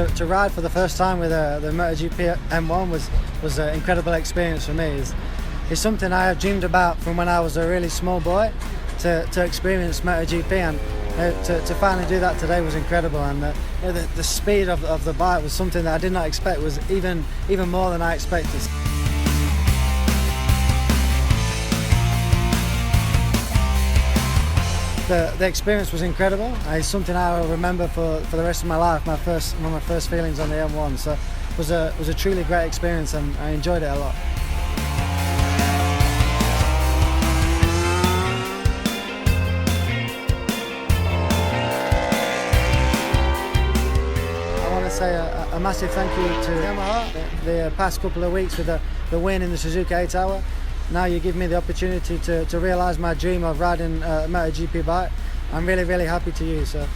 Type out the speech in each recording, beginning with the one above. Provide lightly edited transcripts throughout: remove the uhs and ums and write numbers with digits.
to ride for the first time with the MotoGP M1 was an incredible experience for me. It's something I have dreamed about from when I was a really small boy to experience MotoGP, and to finally do that today was incredible. And the speed of the bike was something that I did not expect, was even more than I expected. The experience was incredible. It's something I will remember for the rest of my life. One of my first feelings on the M1. So it was a truly great experience, and I enjoyed it a lot. I want to say a massive thank you to Yamaha. The past couple of weeks with the win in the Suzuka 8 Hour. Now you give me the opportunity to realise my dream of riding a MotoGP bike. I'm really happy to use. So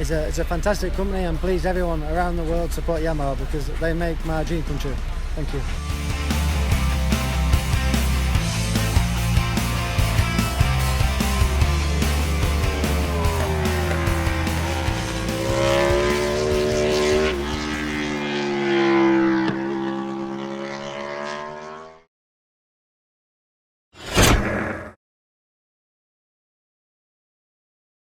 it's a fantastic company, and please everyone around the world support Yamaha, because they make my dream come true. Thank you.